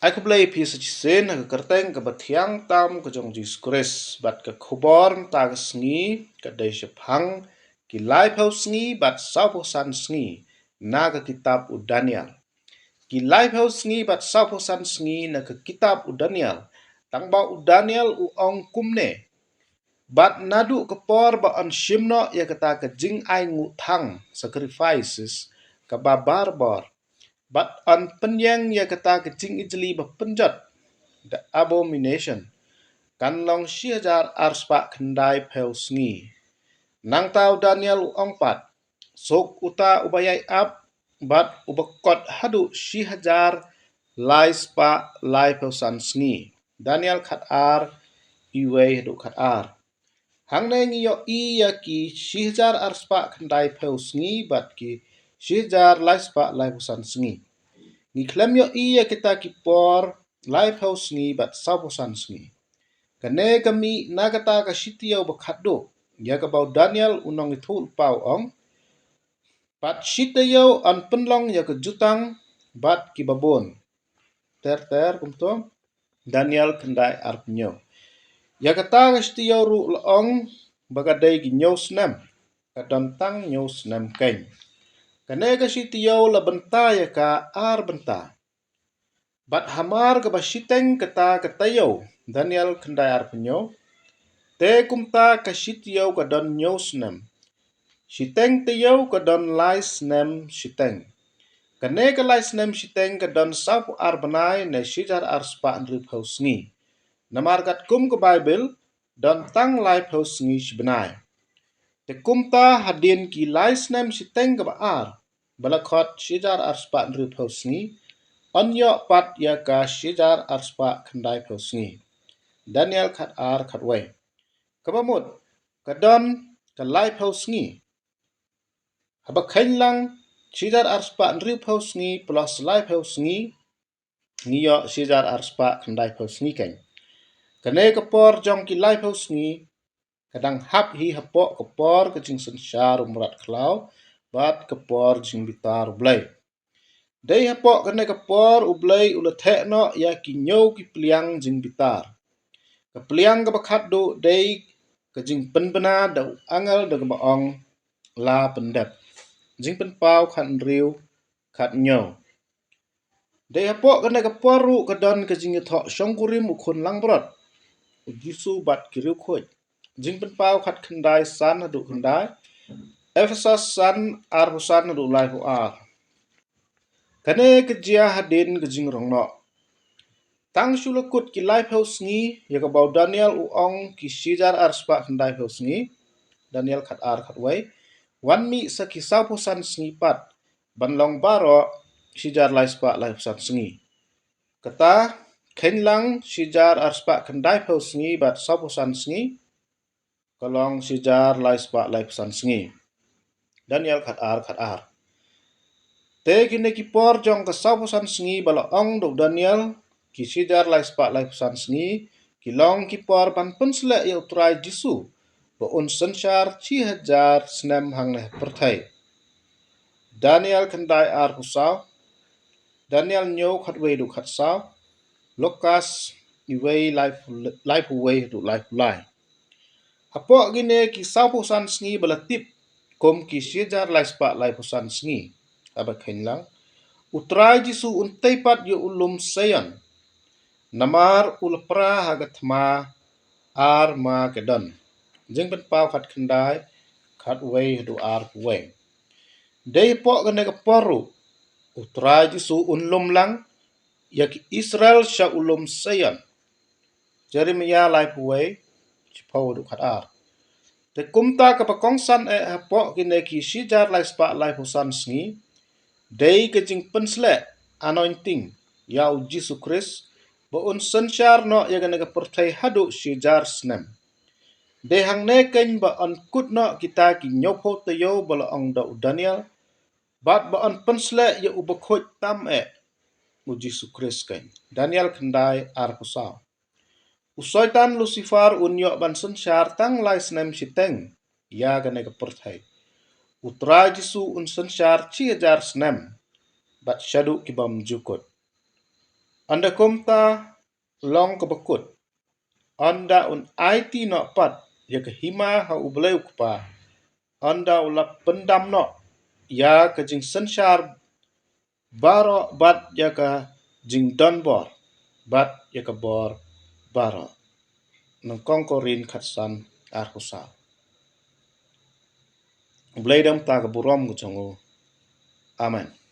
Aku play piece sen ke kerteng ke batiang tam ke jong Jesus Christ bat ke kuborn ta ke sngi ke dai shepang ki lai pau sngi bat sapo san sngi na ke kitab u Daniel. Ki lai pau sngi bat sapo san sngi na ke kitab u Daniel. Tang ba u Daniel u ong kumne. Bat nadu ke por ba an shimno ya kata ke jing ai ngu thang sacrifices ke babar bor. But on penyang ya kata kecing ijli berpenjat the abomination kan long syiajar arspa kendai peu sngi nang tau Daniel ongpat sok uta ubayai ap bat ubekot hadu syiajar lai spa lai peu san sngi Daniel khat ar iwe hadu khat ar hang ne ngiyo I ya ki syiajar arspa kendai peu sngi bat ki syiajar lai spa lai peu san sngi ni klem yo iya kita kipor live house ni bat sabosan ni. Kane kami nagata ka sitio bakado ya ka bau Daniel unong ithul pau ong bat sitio an penlong ya ka jutang bat kibabon. Ter kumto Daniel kendai arpnyo. Ya kata ka sitio ru laong bagadai gi nyos nem kadantang nyos nem keng. Kane ka sitio la benta ya ka ar benta. Bat hamar ke basiteng kata katayo Daniel kendai arpenyo te kumta ke sityo ke don nyos nem siteng tayo ke don lais nem siteng kane ke lais nem siteng ke don sapu arbanai ne sijar arspa nri pausngi namargat kum ke Bible don tang lai pausngi sebenai te kumta hadin ki lais nem siteng ke baar balakot sijar arspa nri pausngi Onyo pat ya ka syijar arspa kendai pausngi. Daniel khat ar khat we. Kabamut kadon kalai pausngi. Haba khainlang syijar arspa nri pausngi plus lai pausngi. Ngiyo syijar arspa kendai pausngi keng. Kane kapor jong ki lai pausngi. Kadang hap hi hapok kapor kecing sensyar umrat klau. Bat kapor jing bitar blay. Dei hapok kene kapor ublay uletek no ya kinyo ki pliang jing bitar. Ke pliang ke bakat do dei ke jing penbena da angal da baong la pendep. Jing penpau kat nriu kat nyo. Dei hapok kene kapor ru kedon ke jing ithok syongkurim ukun langbrot. Ujisu bat kiriu kuj. Jing penpau kat kendai san adu kendai. Efesos san arhusan adu lai hu ar. Kane kejia hadin kejing rongno. Tang sulakut ki lai pausngi ya ka bau Daniel uong ki syijar arspa kendai pausngi. Daniel khat ar khat wai. Wan mi sa ki sauposan sngi pat. Banlong baro syijar lai spa lai pausan sngi. Kata kenlang syijar arspa kendai pausngi bat sauposan sngi. Kalong syijar lai spa lai pausan sngi. Daniel khat ar. Te kini kipor jong ke sauposan sngi bala ong do Daniel ki syijar lai spa lai pausan sngi kilong kipor ban penslek ya utrai Jisu ba un sensyar ci hajar snem hang neh perthai. Daniel kendai ar pusau. Daniel nyo khat wei du khat sau. Lukas iwei lai pu wei du lai pu lai. Hapok gine ki sauposan sngi bala tip kom ki syijar lai spa lai pausan sngi. Aba khenlang utrai Jisu untai pat yo ulum sayan namar ulpra hagatma ar ma kedon jing pen pau khat kendai khat wei du ar wei dei po gane ka poru utrai Jisu unlum lang yak Israel sha ulum sayan Jeremia lai wei chipau du khat ar te kumta ka pakongsan hapo gine ki syijar lai spa lai pausan sngi Dei kejing pensle anointing yau Jisu Christ ba un sensyar no ya gane ka perthai hadu syijar snem. De hang ne keng ba on kut no kita ki nyopo tayo bala ong da Daniel bat ba on pensle ya ubakhoj tam u Jisu Christ keng. Daniel kendai ar pusau. Usoitan Lucifer unyo ban sensyar tang lai snem siteng ya gane ka perthai. Utrai Jisu un sensyar ci hajar snem bat syadu kibam jukut. Anda kumta long kebekut. Anda un IT no pat ya ke hima ha ubleu kupa. Anda ulap pendam no ya ke jing sensyar baro bat ya ke jing don bor. Bat ya ke bor baro. Nengkong korin khatsan arkusal. Bleidam ta ke burom kucungu. Amen.